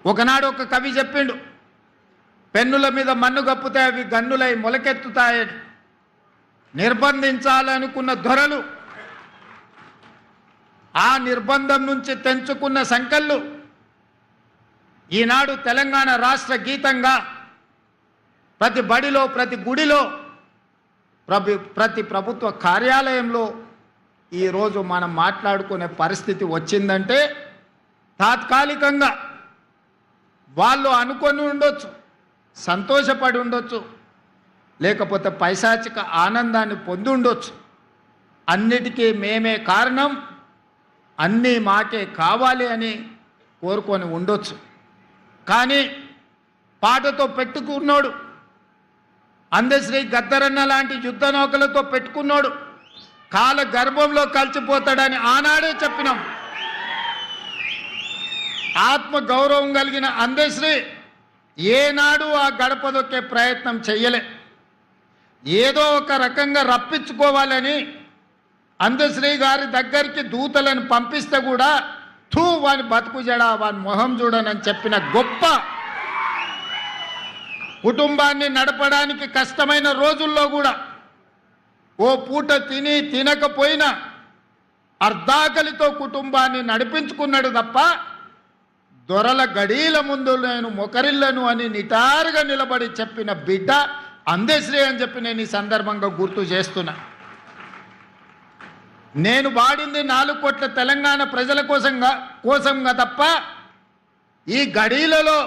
ఒకనాడు ఒక కవి చెప్పిండు, పెన్నుల మీద మన్ను గప్పుతే అవి గన్నులై మొలకెత్తుతాయని. నిర్బంధించాలనుకున్న దొరలు ఆ నిర్బంధం నుంచి తెంచుకున్న సంకళ్ళు ఈనాడు తెలంగాణ రాష్ట్ర గీతంగా ప్రతి బడిలో, ప్రతి గుడిలో, ప్రతి ప్రభుత్వ కార్యాలయంలో ఈరోజు మనం మాట్లాడుకునే పరిస్థితి వచ్చిందంటే తాత్కాలికంగా వాళ్ళు అనుకొని ఉండొచ్చు, సంతోషపడి ఉండొచ్చు, లేకపోతే పైశాచిక ఆనందాన్ని పొంది ఉండొచ్చు. అన్నిటికీ మేమే కారణం, అన్నీ మాకే కావాలి అని కోరుకొని ఉండొచ్చు. కానీ పాటతో పెట్టుకున్నాడు, అందశ్రీ గద్దరన్న లాంటి యుద్ధ నౌకలతో పెట్టుకున్నాడు, కాల గర్భంలో కలిసిపోతాడని ఆనాడే చెప్పినాం. ఆత్మ గౌరవం కలిగిన అందశ్రీ ఏనాడు ఆ గడప దొక్కే ప్రయత్నం చెయ్యలే. ఏదో ఒక రకంగా రప్పించుకోవాలని అందశ్రీ గారి దగ్గరికి దూతలను పంపిస్తే కూడా వాని బతుకు జడ, వాని మొహం చూడనని చెప్పిన గొప్ప, కుటుంబాన్ని నడపడానికి కష్టమైన రోజుల్లో కూడా ఓ పూట తిని తినకపోయినా అర్ధాకలితో కుటుంబాన్ని నడిపించుకున్నాడు తప్ప దొరల గడీల ముందు నేను మొకరిల్లను అని నిటారుగా నిలబడి చెప్పిన బిడ్డ అందశ్రీ అని చెప్పి నేను ఈ సందర్భంగా గుర్తు చేస్తున్నా. నేను వాడింది 4 కోట్ల తెలంగాణ ప్రజల కోసంగా తప్ప ఈ గడీలలో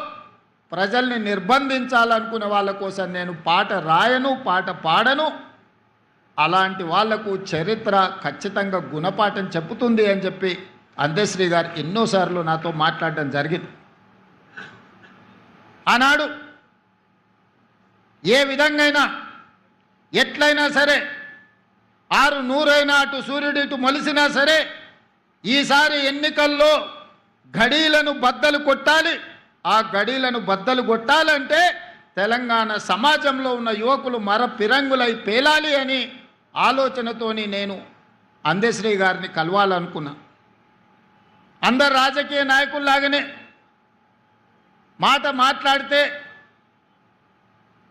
ప్రజల్ని నిర్బంధించాలనుకునే వాళ్ళ కోసం నేను పాట రాయను, పాట పాడను. అలాంటి వాళ్లకు చరిత్ర ఖచ్చితంగా గుణపాఠం చెప్పుతుంది అని చెప్పి అందశ్రీ గారు ఎన్నోసార్లు నాతో మాట్లాడడం జరిగింది. ఆనాడు ఏ విధంగా ఎట్లయినా సరే 600 అటు సూర్యుడు ఇటు మొలిసినా సరే ఈసారి ఎన్నికల్లో గడీలను బద్దలు కొట్టాలి. ఆ గడీలను బద్దలు కొట్టాలంటే తెలంగాణ సమాజంలో ఉన్న యువకులు పిరంగులై పేలాలి అని ఆలోచనతోని నేను అందశ్రీ గారిని కలవాలనుకున్నా. అందరు రాజకీయ నాయకుల్లాగానే మాట మాట్లాడితే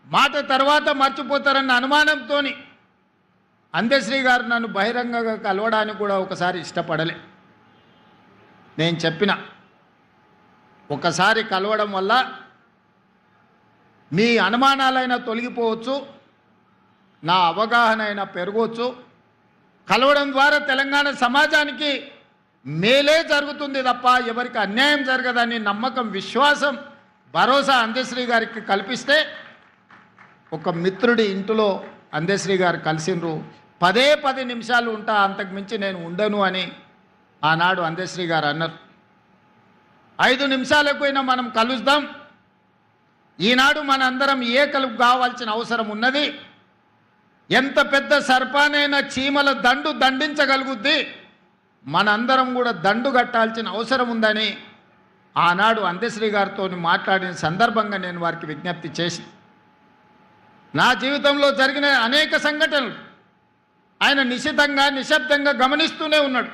మాట తర్వాత మర్చిపోతారన్న అనుమానంతో అందశ్రీ గారు నన్ను బహిరంగంగా కలవడానికి కూడా ఒకసారి ఇష్టపడలే. నేను చెప్పిన ఒకసారి కలవడం వల్ల మీ అనుమానాలైనా తొలగిపోవచ్చు, నా అవగాహన అయినా పెరగవచ్చు. కలవడం ద్వారా తెలంగాణ సమాజానికి మేలే జరుగుతుంది తప్ప ఎవరికి అన్యాయం జరగదని నమ్మకం, విశ్వాసం, భరోసా అందశ్రీ గారికి కల్పిస్తే ఒక మిత్రుడి ఇంటిలో అందశ్రీ గారు కలిసిండ్రు. 10 నిమిషాలు ఉంటా, అంతకు మించి నేను ఉండను అని ఆనాడు అందశ్రీ గారు అన్నారు. 5 నిమిషాలకైనా మనం కలుద్దాం. ఈనాడు మనందరం ఏకలు కావాల్సిన అవసరం ఉన్నది. ఎంత పెద్ద సర్పానైనా చీమల దండు దండించగలుగుద్ది, మనందరం కూడా దండు కట్టాల్సిన అవసరం ఉందని ఆనాడు అందశ్రీ గారితో మాట్లాడిన సందర్భంగా నేను వారికి విజ్ఞప్తి చేసి, నా జీవితంలో జరిగిన అనేక సంఘటనలు ఆయన నిశ్శబ్దంగా గమనిస్తూనే ఉన్నాడు.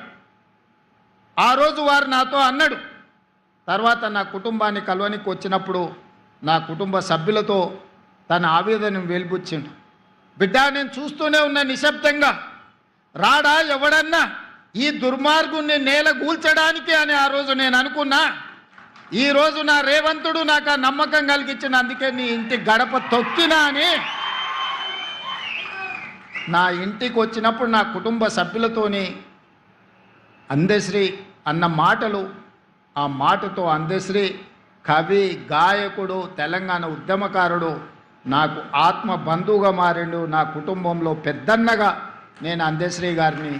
ఆ రోజు వారు నాతో అన్నాడు, తర్వాత నా కుటుంబాన్ని కలవనికి వచ్చినప్పుడు నా కుటుంబ సభ్యులతో తన ఆవేదనను వెలిబుచ్చిండు. బిడ్డ, నేను చూస్తూనే ఉన్నా నిశ్శబ్దంగా, రాడా ఎవడన్నా ఈ దుర్మార్గుణ్ణి నేల కూల్చడానికి అని ఆ రోజు నేను అనుకున్నా. ఈరోజు నా రేవంతుడు నాకు ఆ నమ్మకం కలిగించిన, అందుకే నీ ఇంటి గడప తొక్కినా అని నా ఇంటికి వచ్చినప్పుడు నా కుటుంబ సభ్యులతోని అందశ్రీ అన్న మాటలు, ఆ మాటతో అందశ్రీ కవి, గాయకుడు, తెలంగాణ ఉద్యమకారుడు, నాకు ఆత్మ బంధువుగా మారిండు. నా కుటుంబంలో పెద్దన్నగా నేను అందశ్రీ గారిని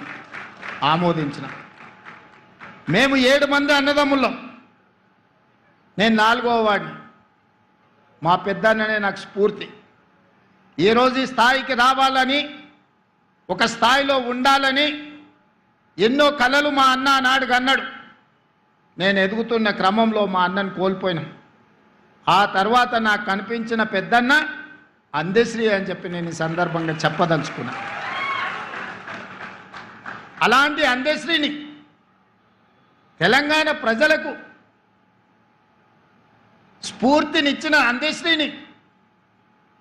ఆమోదించిన. మేము 7 మంది అన్నదమ్ముళ్ళం, నేను 4వ వాడిని. మా పెద్దన్ననే నాకు స్ఫూర్తి. ఈరోజు ఈ స్థాయికి రావాలని, ఒక స్థాయిలో ఉండాలని ఎన్నో కలలు మా అన్న నాడుగా అన్నాడు. నేను ఎదుగుతున్న క్రమంలో మా అన్నను కోల్పోయినా. ఆ తర్వాత నాకు కనిపించిన పెద్దన్న అందశ్రీ అని చెప్పి నేను ఈ సందర్భంగా చెప్పదలుచుకున్నా. అలాంటి అందశ్రీని తెలంగాణ ప్రజలకు స్ఫూర్తినిచ్చిన అందశ్రీని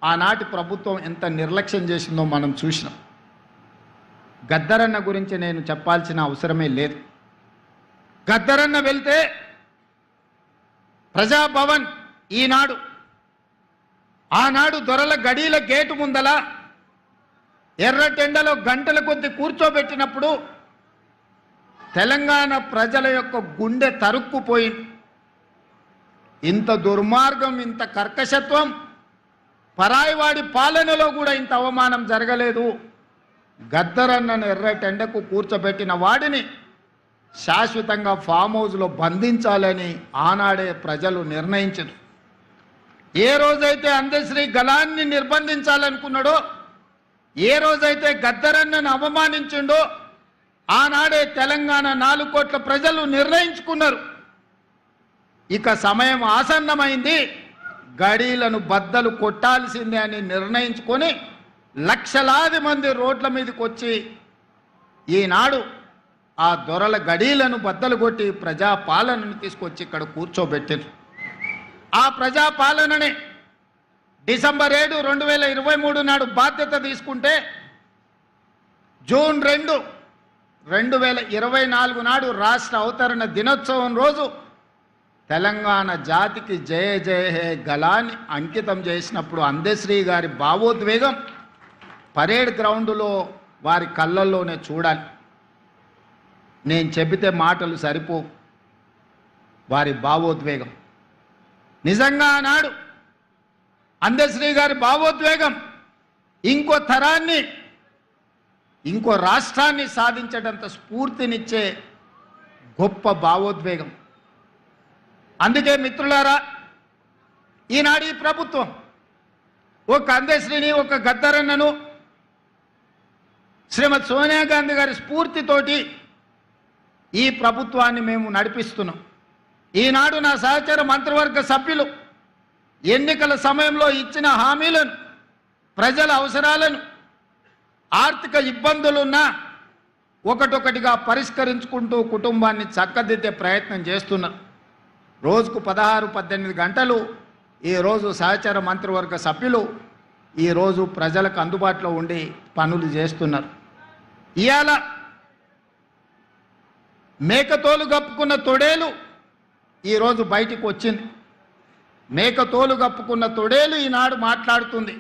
ఆనాటి ప్రభుత్వం ఎంత నిర్లక్ష్యం చేసిందో మనం చూసినాం. గద్దరన్న గురించి నేను చెప్పాల్సిన అవసరమే లేదు. గద్దరన్న వెళ్తే ప్రజాభవన్ ఆనాడు దొరల గడీల గేటు ముందల ఎర్రటెండలో గంటల కొద్ది కూర్చోబెట్టినప్పుడు తెలంగాణ ప్రజల యొక్క గుండె తరుక్కుపోయింది. ఇంత దుర్మార్గం, ఇంత కర్కశత్వం పరాయివాడి పాలనలో కూడా ఇంత అవమానం జరగలేదు. గద్దరన్నను ఎర్రటెండకు కూర్చోబెట్టిన వాడిని శాశ్వతంగా ఫామ్ హౌస్లో బంధించాలని ఆనాడే ప్రజలు నిర్ణయించారు. ఏ రోజైతే అందశ్రీ గలాన్ని నిర్బంధించాలనుకున్నాడో, ఏ రోజైతే గద్దరన్నను అవమానించిండో ఆనాడే తెలంగాణ 4 కోట్ల ప్రజలు నిర్ణయించుకున్నారు. ఇక సమయం ఆసన్నమైంది, గడీలను బద్దలు కొట్టాల్సిందే అని నిర్ణయించుకొని లక్షలాది మంది రోడ్ల మీదకి వచ్చి ఈనాడు ఆ దొరల గడీలను బద్దలు కొట్టి ప్రజాపాలనను తీసుకొచ్చి ఇక్కడ కూర్చోబెట్టారు. ఆ ప్రజాపాలనని డిసెంబర్ 7, 2023 నాడు బాధ్యత తీసుకుంటే జూన్ 2, 2024 నాడు రాష్ట్ర అవతరణ దినోత్సవం రోజు తెలంగాణ జాతికి జయ జయ హే గలాన్ని అంకితం చేసినప్పుడు అందశ్రీ గారి భావోద్వేగం పరేడ్ గ్రౌండ్లో వారి కళ్ళల్లోనే చూడాలి. నేను చెబితే మాటలు సరిపో. వారి భావోద్వేగం నిజంగా ఆనాడు అందశ్రీ గారి భావోద్వేగం ఇంకో తరాన్ని, ఇంకో రాష్ట్రాన్ని సాధించేటంత స్ఫూర్తినిచ్చే గొప్ప భావోద్వేగం. అందుకే మిత్రులారా, ఈనాడు ఈ ప్రభుత్వం ఒక అందశ్రీని, ఒక గద్దరన్నను శ్రీమతి సోనియా గాంధీ గారి స్ఫూర్తితోటి ఈ ప్రభుత్వాన్ని మేము నడిపిస్తున్నాం. ఈనాడు నా సహచర మంత్రివర్గ సభ్యులు ఎన్నికల సమయంలో ఇచ్చిన హామీలను, ప్రజల అవసరాలను, ఆర్థిక ఇబ్బందులున్నా ఒకటొకటిగా పరిష్కరించుకుంటూ కుటుంబాన్ని చక్కదిద్దే ప్రయత్నం చేస్తున్నారు. రోజుకు 16-18 గంటలు ఈరోజు సహచర మంత్రివర్గ సభ్యులు ఈరోజు ప్రజలకు అందుబాటులో ఉండి పనులు చేస్తున్నారు. ఇవాళ మేకతోలు కప్పుకున్న తొడేలు ఈరోజు బయటికి వచ్చింది. మేకతోలు కప్పుకున్న తొడేలు ఈనాడు మాట్లాడుతుంది.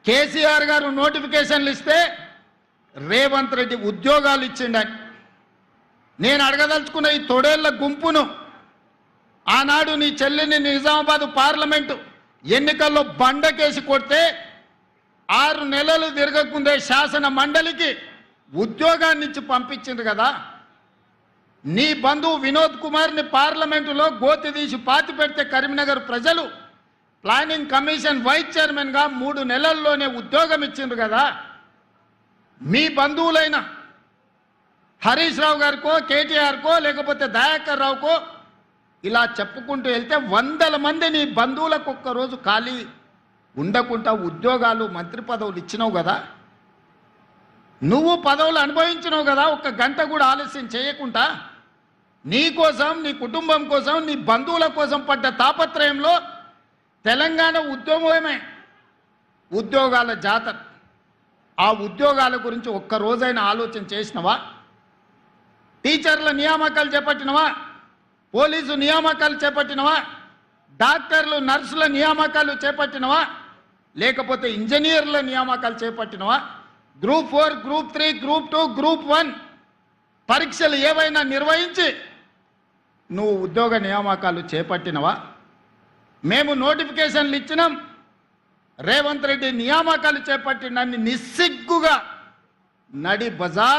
కేసీఆర్ గారు నోటిఫికేషన్లు ఇస్తే రేవంత్ రెడ్డి ఉద్యోగాలు ఇచ్చిండని. నేను అడగదలుచుకున్న ఈ తొడేళ్ల గుంపును ఆనాడు నీ చెల్లిని నిజామాబాద్ పార్లమెంటు ఎన్నికల్లో బండకేసి కొడితే 6 నెలలు తిరగకుందే శాసన మండలికి ఉద్యోగాన్ని ఇచ్చి పంపించింది కదా. నీ బంధువు వినోద్ కుమార్ని పార్లమెంటులో గోతి తీసి పాతి పెడితే కరీంనగర్ ప్రజలు ప్లానింగ్ కమిషన్ వైస్ చైర్మన్గా 3 నెలల్లోనే ఉద్యోగం ఇచ్చిండ్రు కదా. మీ బంధువులైన హరీష్ రావు గారికో, కేటీఆర్కో, లేకపోతే దయాకర్ రావుకో ఇలా చెప్పుకుంటూ వెళ్తే 100 మంది నీ బంధువులకు ఒక్కరోజు ఖాళీ ఉండకుండా ఉద్యోగాలు, మంత్రి పదవులు ఇచ్చినావు కదా. నువ్వు పదవులు అనుభవించినావు కదా. 1 గంట కూడా ఆలస్యం చేయకుండా నీ కోసం, నీ కుటుంబం కోసం, నీ బంధువుల కోసం పడ్డ తాపత్రయంలో తెలంగాణ ఉద్యమమే ఉద్యోగాల జాతర. ఆ ఉద్యోగాల గురించి ఒక్కరోజైనా ఆలోచన చేసినవా? టీచర్ల నియామకాలు చేపట్టినవా? పోలీసు నియామకాలు చేపట్టినవా? డాక్టర్లు, నర్సుల నియామకాలు చేపట్టినవా? లేకపోతే ఇంజనీర్ల నియామకాలు చేపట్టినవా? గ్రూప్ 4, గ్రూప్ 3, గ్రూప్ 2, గ్రూప్ 1 పరీక్షలు ఏవైనా నిర్వహించి నువ్వు ఉద్యోగ నియామకాలు చేపట్టినవా? మేము నోటిఫికేషన్లు ఇచ్చినాం, రేవంత్ రెడ్డి నియామకాలు చేపట్టినన్ని నిస్సిగ్గుగా నడి బజార్